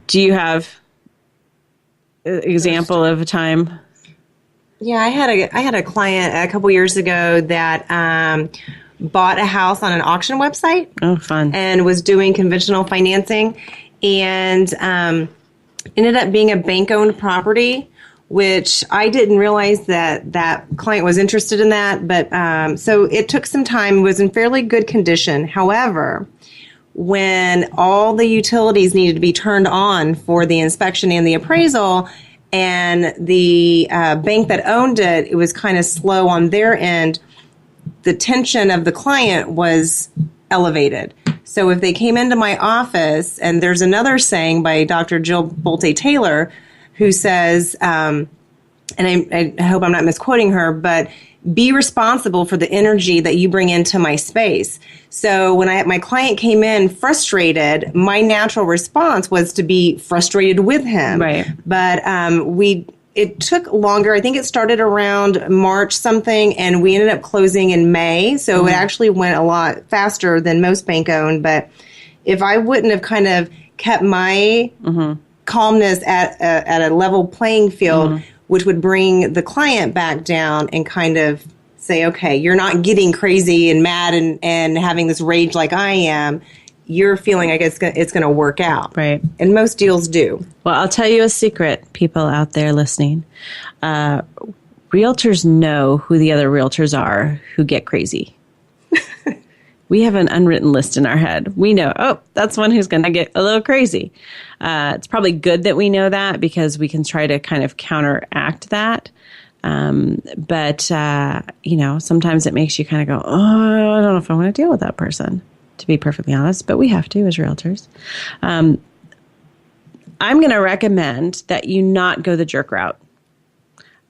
do you have example of a time? Yeah, I had a client a couple years ago that bought a house on an auction website. Oh, fun. And was doing conventional financing and ended up being a bank-owned property, which I didn't realize that client was interested in that. But so it took some time, was in fairly good condition. However, when all the utilities needed to be turned on for the inspection and the appraisal, and the bank that owned it, it was kind of slow on their end, the tension of the client was elevated. So if they came into my office, and there's another saying by Dr. Jill Bolte Taylor, who says, and I hope I'm not misquoting her, but be responsible for the energy that you bring into my space. So when my client came in frustrated, my natural response was to be frustrated with him. Right. But it took longer. I think it started around March something, and we ended up closing in May. So it actually went a lot faster than most bank-owned. But if I wouldn't have kind of kept my calmness at a level playing field, which would bring the client back down and kind of say, okay, you're not getting crazy and mad and having this rage like I am. You're feeling like it's going to work out. Right. And most deals do. Well, I'll tell you a secret, people out there listening. Realtors know who the other realtors are who get crazy. We have an unwritten list in our head. We know, that's one who's going to get a little crazy. It's probably good that we know that because we can try to kind of counteract that. But sometimes it makes you kind of go, I don't know if I want to deal with that person, to be perfectly honest. But we have to as realtors. I'm going to recommend that you not go the jerk route.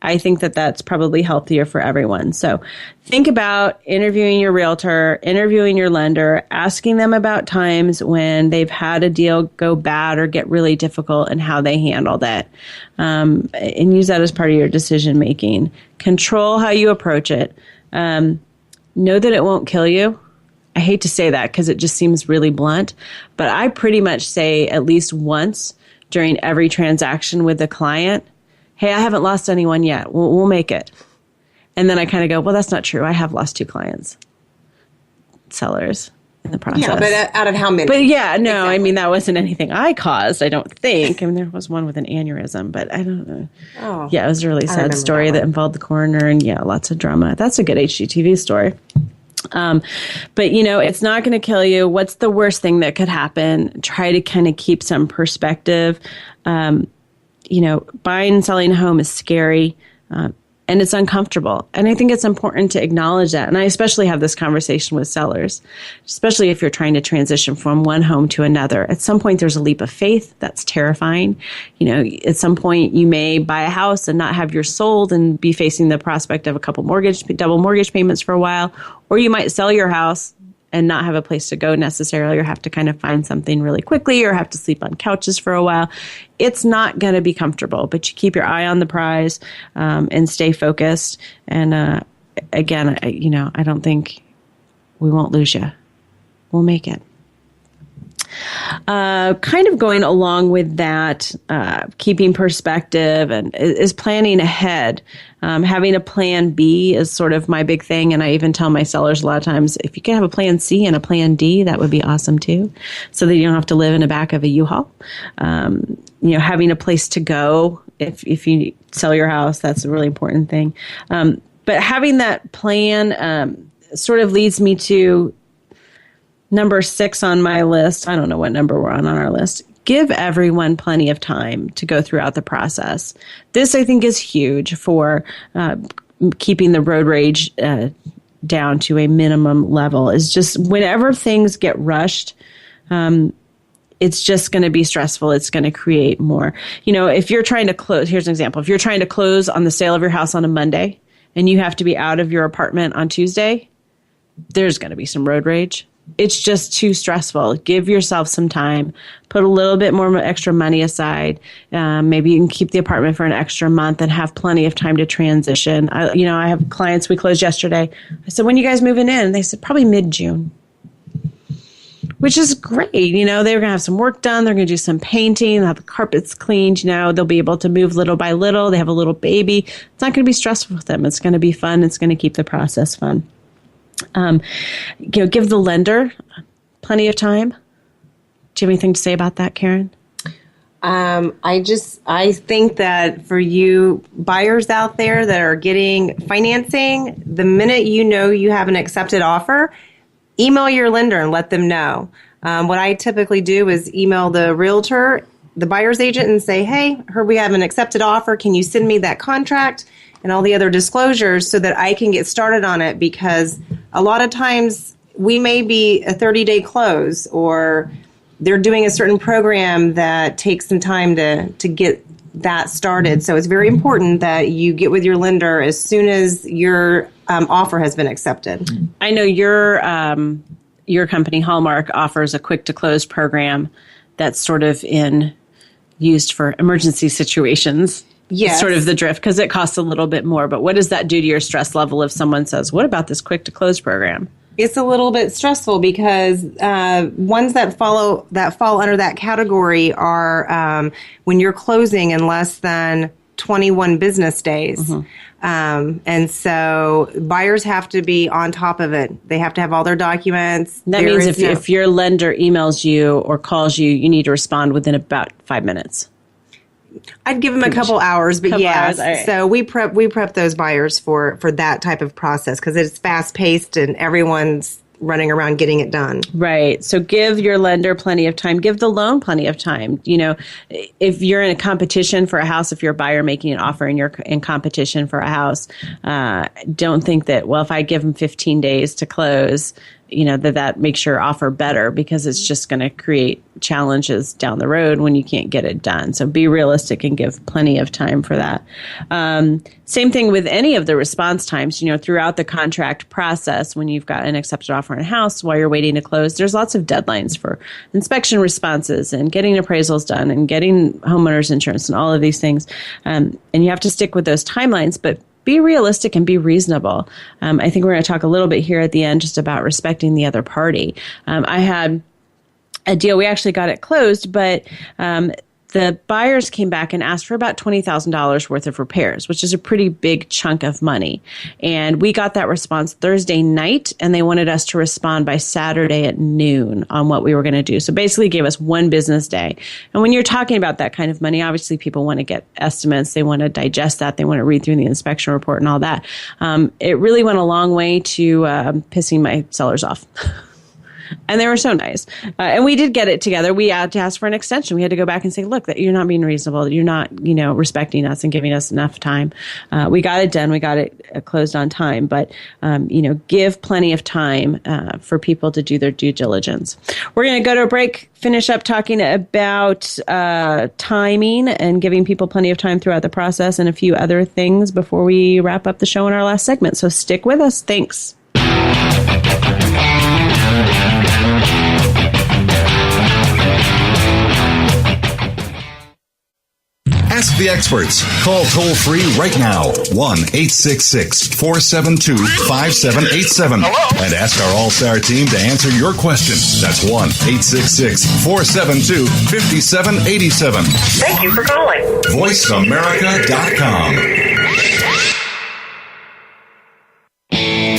I think that that's probably healthier for everyone. So think about interviewing your realtor, interviewing your lender, asking them about times when they've had a deal go bad or get really difficult and how they handled it. And use that as part of your decision making. Control how you approach it. Know that it won't kill you. I hate to say that because it just seems really blunt, but I pretty much say at least once during every transaction with the client, hey, I haven't lost anyone yet. We'll make it. And then I kind of go, well, that's not true. I have lost 2 clients, sellers in the process. Yeah, but out of how many? But yeah, no, Exactly. I mean, that wasn't anything I caused, I don't think. I mean, there was one with an aneurysm, but I don't know. Oh, Yeah, it was a really sad remember story that that one. involved the coroner and lots of drama. That's a good HGTV story. But it's not going to kill you. What's the worst thing that could happen? Try to kind of keep some perspective. Buying and selling a home is scary and it's uncomfortable. And I think it's important to acknowledge that. And I especially have this conversation with sellers, especially if you're trying to transition from one home to another. At some point, there's a leap of faith. That's terrifying. At some point, you may buy a house and not have yours sold and be facing the prospect of a couple double mortgage payments for a while. Or you might sell your house and not have a place to go necessarily, or have to kind of find something really quickly, or have to sleep on couches for a while. It's not going to be comfortable, but you keep your eye on the prize and stay focused. And again, I don't think we won't lose you. We'll make it. Kind of going along with that, keeping perspective and is planning ahead. Having a plan B is sort of my big thing. And I even tell my sellers a lot of times, if you can have a plan C and a plan D, that would be awesome too. So that you don't have to live in the back of a U-Haul. Having a place to go if you sell your house, that's a really important thing. But having that plan sort of leads me to number 6 on my list. I don't know what number we're on our list. Give everyone plenty of time to go throughout the process. This, I think, is huge for keeping the road rage down to a minimum level. Is just whenever things get rushed, it's just going to be stressful. It's going to create more. If you're trying to close, here's an example. If you're trying to close on the sale of your house on a Monday and you have to be out of your apartment on Tuesday, there's going to be some road rage. It's just too stressful. Give yourself some time. Put a little bit more extra money aside. Maybe you can keep the apartment for an extra month and have plenty of time to transition. I have clients, we closed yesterday. I said, when are you guys moving in? They said, probably mid-June. Which is great. They're going to have some work done. They're going to do some painting. They'll have the carpets cleaned. They'll be able to move little by little. They have a little baby. It's not going to be stressful for them. It's going to be fun. It's going to keep the process fun. Give the lender plenty of time. Do you have anything to say about that, Karen? I think that for you buyers out there that are getting financing, the minute you have an accepted offer, email your lender and let them know. What I typically do is email the realtor, the buyer's agent, and say, hey, heard we have an accepted offer. Can you send me that contract and all the other disclosures so that I can get started on it? Because a lot of times we may be a 30-day close, or they're doing a certain program that takes some time to get that started. So it's very important that you get with your lender as soon as your offer has been accepted. I know your company, Hallmark, offers a quick-to-close program that's sort of used for emergency situations. Yes. Sort of the drift, because it costs a little bit more. But what does that do to your stress level if someone says, what about this quick-to-close program? It's a little bit stressful because ones that fall under that category are when you're closing in less than 21 business days. Mm-hmm. And so buyers have to be on top of it. They have to have all their documents. That means if your lender emails you or calls you, you need to respond within about 5 minutes. I'd give them a couple hours, but yes. Right. So we prep those buyers for that type of process because it's fast paced and everyone's running around getting it done. Right. So give your lender plenty of time. Give the loan plenty of time. If you're in a competition for a house, if you're a buyer making an offer and you're in competition for a house, don't think that, well, if I give them 15 days to close, that makes your offer better, because it's just going to create challenges down the road when you can't get it done. So be realistic and give plenty of time for that. Same thing with any of the response times, throughout the contract process, when you've got an accepted offer in a house while you're waiting to close, there's lots of deadlines for inspection responses and getting appraisals done and getting homeowners insurance and all of these things. And you have to stick with those timelines, but be realistic and be reasonable. I think we're going to talk a little bit here at the end just about respecting the other party. I had a deal. We actually got it closed, but the buyers came back and asked for about $20,000 worth of repairs, which is a pretty big chunk of money. And we got that response Thursday night, and they wanted us to respond by Saturday at noon on what we were going to do. So basically gave us one business day. And when you're talking about that kind of money, obviously people want to get estimates. They want to digest that. They want to read through the inspection report and all that. It really went a long way to pissing my sellers off. And they were so nice. And we did get it together. We had to ask for an extension. We had to go back and say, look, that you're not being reasonable. You're not, respecting us and giving us enough time. We got it done. We got it closed on time. But, give plenty of time for people to do their due diligence. We're going to go to a break, finish up talking about timing and giving people plenty of time throughout the process and a few other things before we wrap up the show in our last segment. So stick with us. Thanks. Ask the experts. Call toll free right now. 1-866-472-5787. And ask our All-Star team to answer your question. That's 1-866-472-5787. Thank you for calling. VoiceAmerica.com.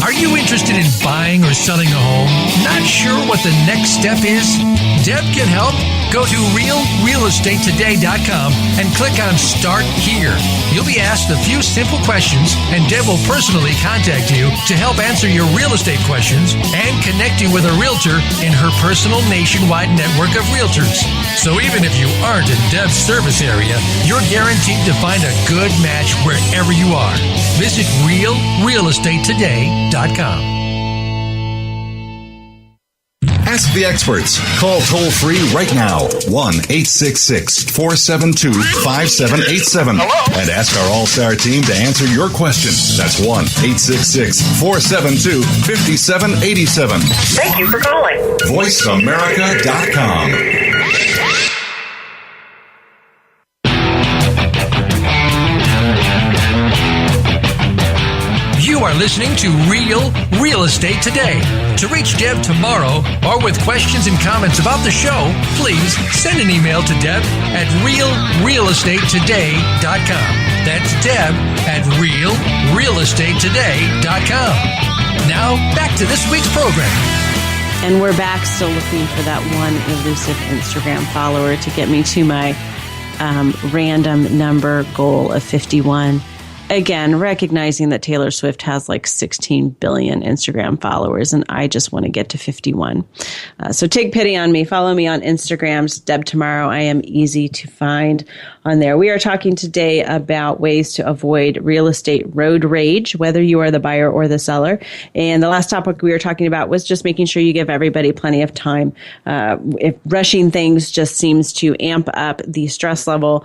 Are you interested in buying or selling a home? Not sure what the next step is? Deb can help. Go to realrealestatetoday.com and click on Start Here. You'll be asked a few simple questions, and Deb will personally contact you to help answer your real estate questions and connect you with a realtor in her personal nationwide network of realtors. So even if you aren't in Deb's service area, you're guaranteed to find a good match wherever you are. Visit realrealestatetoday.com. Ask the experts. Call toll free right now, 1-866-472-5787. And ask our All-Star team to answer your question. That's 1-866-472-5787. Thank you for calling. VoiceAmerica.com. You are listening to Real Estate Today. To reach Deb Tomaro or with questions and comments about the show, please send an email to Deb at realrealestatetoday.com. That's Deb at realrealestatetoday.com. Now, back to this week's program. And we're back still looking for that one elusive Instagram follower to get me to my random number goal of 51. Again, recognizing that Taylor Swift has like 16 billion Instagram followers, and I just want to get to 51. So take pity on me. Follow me on Instagram, Deb Tomaro. I am easy to find on there. We are talking today about ways to avoid real estate road rage, whether you are the buyer or the seller. And the last topic we were talking about was just making sure you give everybody plenty of time. If rushing things just seems to amp up the stress level,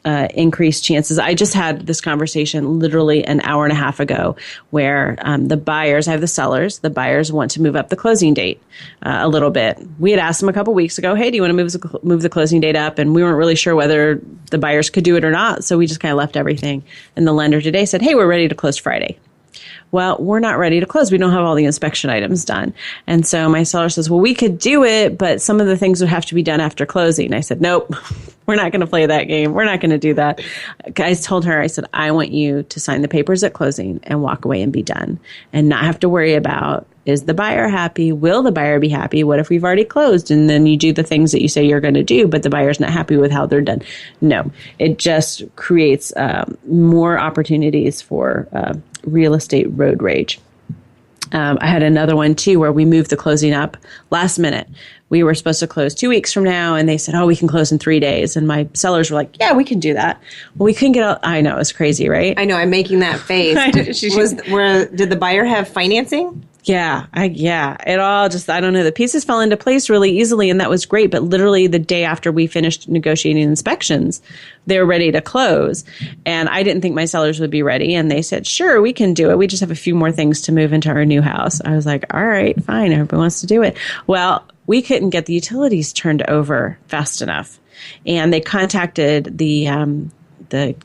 increased chances. I just had this conversation literally an hour and a half ago where the buyers, I have the sellers, the buyers want to move up the closing date a little bit. We had asked them a couple weeks ago, hey, do you want to move the closing date up? And we weren't really sure whether the buyers could do it or not. So we just kind of left everything. And the lender today said, hey, we're ready to close Friday. Well, we're not ready to close. We don't have all the inspection items done. And so my seller says, well, we could do it, but some of the things would have to be done after closing. I said, nope, we're not going to play that game. We're not going to do that. I told her, I said, I want you to sign the papers at closing and walk away and be done and not have to worry about, is the buyer happy? Will the buyer be happy? What if we've already closed? And then you do the things that you say you're going to do, but the buyer's not happy with how they're done. No, it just creates more opportunities for real estate road rage. I had another one too where we moved the closing up last minute. We were supposed to close 2 weeks from now, and they said, oh, we can close in 3 days. And my sellers were like, yeah, we can do that. Well, we couldn't get out. I know, it's crazy, right? I know, I'm making that face. Did the buyer have financing? Yeah, it all just, I don't know, the pieces fell into place really easily, and that was great. But literally the day after we finished negotiating inspections, they were ready to close. And I didn't think my sellers would be ready. And they said, sure, we can do it. We just have a few more things to move into our new house. I was like, all right, fine. Everybody wants to do it. Well, we couldn't get the utilities turned over fast enough. And they contacted the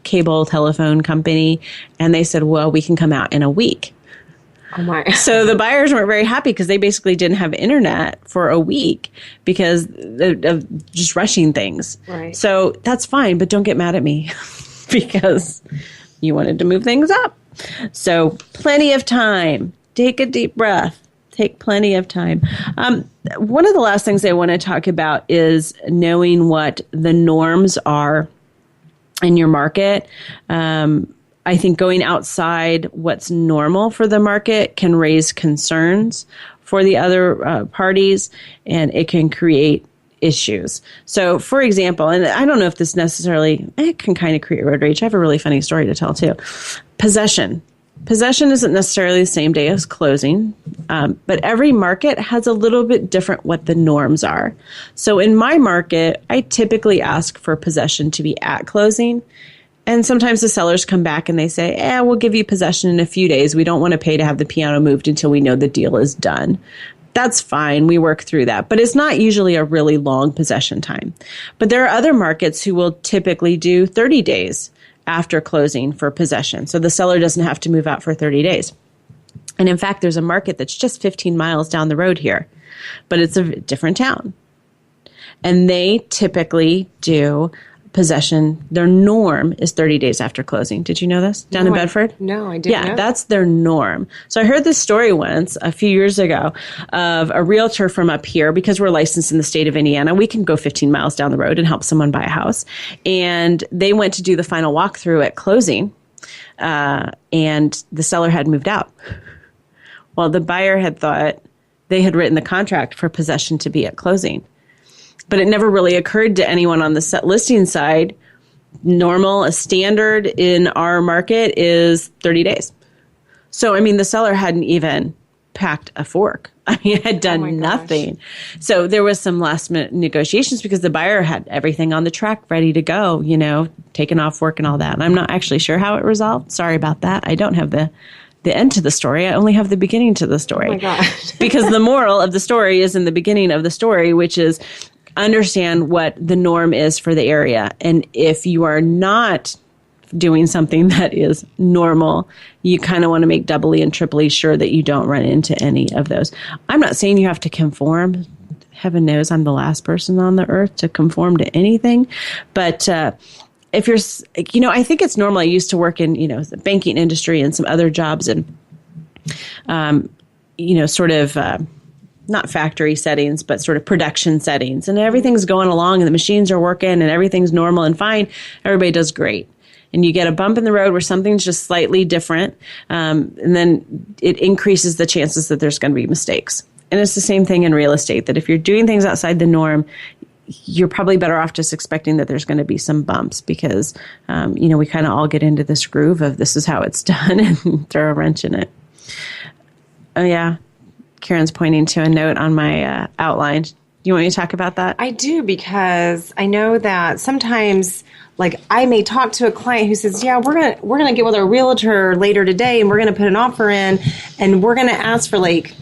cable telephone company, and they said, well, we can come out in a week. Oh my. So the buyers weren't very happy because they basically didn't have internet for a week because of just rushing things. Right. So that's fine, but don't get mad at me because you wanted to move things up. So plenty of time. Take a deep breath. Take plenty of time. One of the last things I want to talk about is knowing what the norms are in your market. I think going outside what's normal for the market can raise concerns for the other parties, and it can create issues. So, for example, and I don't know if this necessarily, it can kind of create road rage. I have a really funny story to tell too. Possession. Possession isn't necessarily the same day as closing, but every market has a little bit different what the norms are. So in my market, I typically ask for possession to be at closing. And sometimes the sellers come back and they say, we'll give you possession in a few days. We don't want to pay to have the piano moved until we know the deal is done. That's fine. We work through that. But it's not usually a really long possession time. But there are other markets who will typically do 30 days after closing for possession. So the seller doesn't have to move out for 30 days. And in fact, there's a market that's just 15 miles down the road here, but it's a different town. And they typically do possession. Their norm is 30 days after closing. Did you know this? Down in Bedford? No, I didn't know. That's their norm. So I heard this story once a few years ago of a realtor from up here, because we're licensed in the state of Indiana. We can go 15 miles down the road and help someone buy a house. And they went to do the final walkthrough at closing, and the seller had moved out. Well, the buyer had thought they had written the contract for possession to be at closing. But it never really occurred to anyone on the set listing side. Normal, a standard in our market is 30 days. So, I mean, the seller hadn't even packed a fork. I mean, I had done nothing. So there was some last minute negotiations because the buyer had everything on the track ready to go, taken off work and all that. And I'm not actually sure how it resolved. Sorry about that. I don't have the end to the story. I only have the beginning to the story. Oh my gosh. Because the moral of the story is in the beginning of the story, which is understand what the norm is for the area. And if you are not doing something that is normal, you kind of want to make doubly and triply sure that you don't run into any of those. I'm not saying you have to conform. Heaven knows I'm the last person on the earth to conform to anything. But if you're, I think it's normal. I used to work in, the banking industry and some other jobs and, not factory settings, but sort of production settings. And everything's going along and the machines are working and everything's normal and fine. Everybody does great. And you get a bump in the road where something's just slightly different, and then it increases the chances that there's going to be mistakes. And it's the same thing in real estate, that if you're doing things outside the norm, you're probably better off just expecting that there's going to be some bumps because, we kind of all get into this groove of this is how it's done and throw a wrench in it. Oh, yeah. Karen's pointing to a note on my outline. Do you want me to talk about that? I do, because I know that sometimes, like, I may talk to a client who says, yeah, we're gonna get with our realtor later today and we're going to put an offer in and we're going to ask for like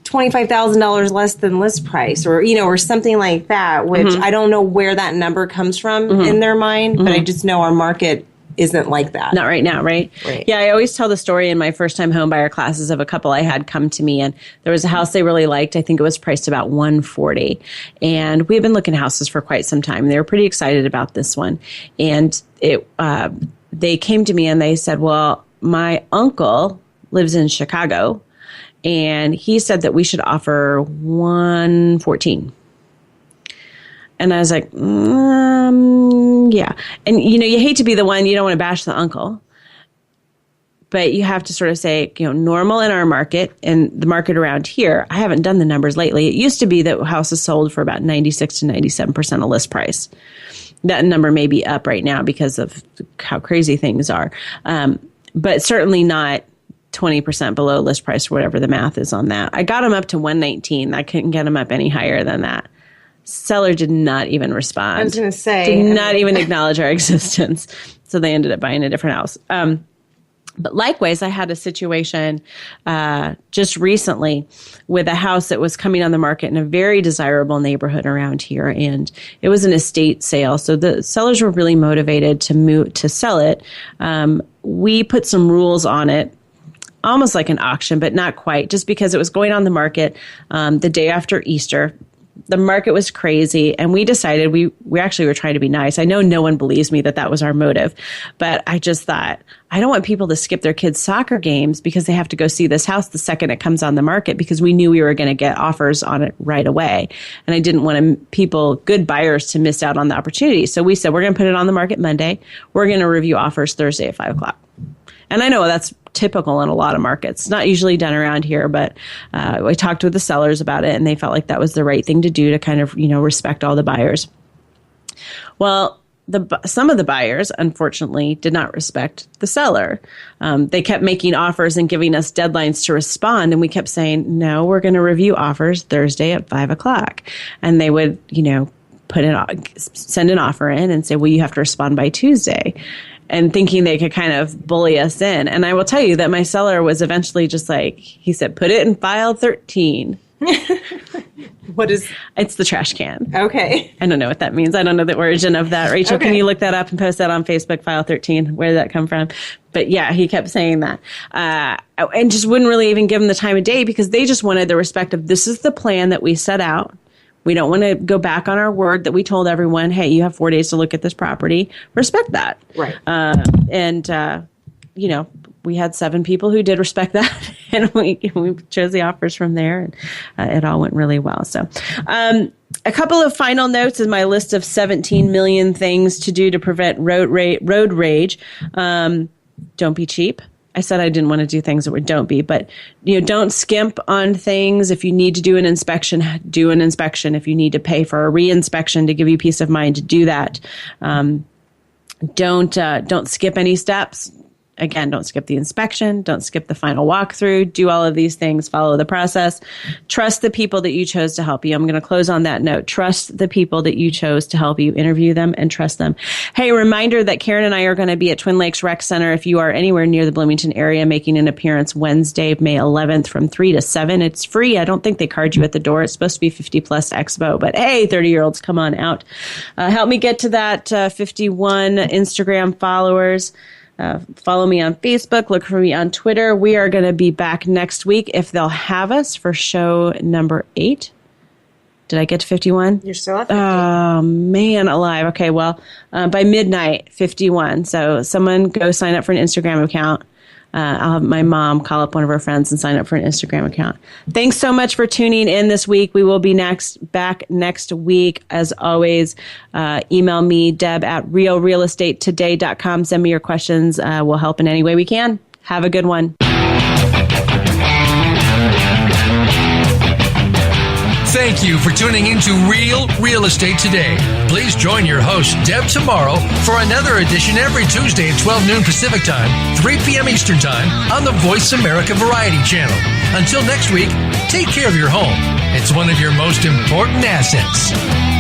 $25,000 less than list price or something like that, which I don't know where that number comes from in their mind, but I just know our market isn't like that. Not right now, right? Right. Yeah, I always tell the story in my first-time home buyer classes of a couple I had come to me, and there was a house they really liked. I think it was priced about $140,000, and we had been looking at houses for quite some time. They were pretty excited about this one, and they came to me and they said, well, my uncle lives in Chicago, and he said that we should offer $114,000. And I was like, yeah. And, you hate to be the one, you don't want to bash the uncle. But you have to sort of say, normal in our market and the market around here. I haven't done the numbers lately. It used to be that houses sold for about 96 to 97% of list price. That number may be up right now because of how crazy things are. But certainly not 20% below list price or whatever the math is on that. I got them up to 119. I couldn't get them up any higher than that. Seller did not even respond. I was going to say. Did not even acknowledge our existence. So they ended up buying a different house. But likewise, I had a situation just recently with a house that was coming on the market in a very desirable neighborhood around here. And it was an estate sale. So the sellers were really motivated to sell it. We put some rules on it, almost like an auction, but not quite, just because it was going on the market the day after Easter. The market was crazy, and we decided we actually were trying to be nice. I know no one believes me that was our motive, but I just thought, I don't want people to skip their kids' soccer games because they have to go see this house the second it comes on the market, because we knew we were going to get offers on it right away. And I didn't want good buyers to miss out on the opportunity. So we said, we're going to put it on the market Monday. We're going to review offers Thursday at 5:00. And I know that's typical in a lot of markets. Not usually done around here, but I talked with the sellers about it, and they felt like that was the right thing to do to kind of, respect all the buyers. Well, some of the buyers, unfortunately, did not respect the seller. They kept making offers and giving us deadlines to respond, and we kept saying, no, we're going to review offers Thursday at 5:00. And they would, send an offer in and say, well, you have to respond by Tuesday. And thinking they could kind of bully us in. And I will tell you that my seller was eventually just like, he said, put it in file 13. What is? It's the trash can. Okay. I don't know what that means. I don't know the origin of that. Rachel, Okay. Can you look that up and post that on Facebook, file 13? Where did that come from? But yeah, he kept saying that. And just wouldn't really even give them the time of day, because they just wanted the respect of, this is the plan that we set out. We don't want to go back on our word that we told everyone, hey, you have 4 days to look at this property. Respect that. Right. We had 7 people who did respect that, and we chose the offers from there, and it all went really well. So a couple of final notes in my list of 17 million things to do to prevent road rage. Don't be cheap. I said I didn't want to do things that don't be, but don't skimp on things. If you need to do an inspection, do an inspection. If you need to pay for a re-inspection to give you peace of mind, to do that. Don't skip any steps. Again, don't skip the inspection. Don't skip the final walkthrough. Do all of these things. Follow the process. Trust the people that you chose to help you. I'm going to close on that note. Trust the people that you chose to help you. Interview them and trust them. Hey, reminder that Karen and I are going to be at Twin Lakes Rec Center if you are anywhere near the Bloomington area, making an appearance Wednesday, May 11th from 3 to 7. It's free. I don't think they card you at the door. It's supposed to be 50 plus expo, but hey, 30-year-olds, come on out. Help me get to that 51 Instagram followers. Follow me on Facebook. Look for me on Twitter. We are going to be back next week if they'll have us for show number 8. Did I get to 51? You're still at 50. Oh, man alive. Okay, well, by midnight, 51. So someone go sign up for an Instagram account. I'll have my mom call up one of her friends and sign up for an Instagram account. Thanks so much for tuning in this week. We will be back next week. As always, email me, deb@realrealestatetoday.com. Send me your questions. We'll help in any way we can. Have a good one. Thank you for tuning into Real Real Estate Today. Please join your host, Deb Tomaro, for another edition every Tuesday at 12 noon Pacific Time, 3 p.m. Eastern Time on the Voice America Variety Channel. Until next week, take care of your home. It's one of your most important assets.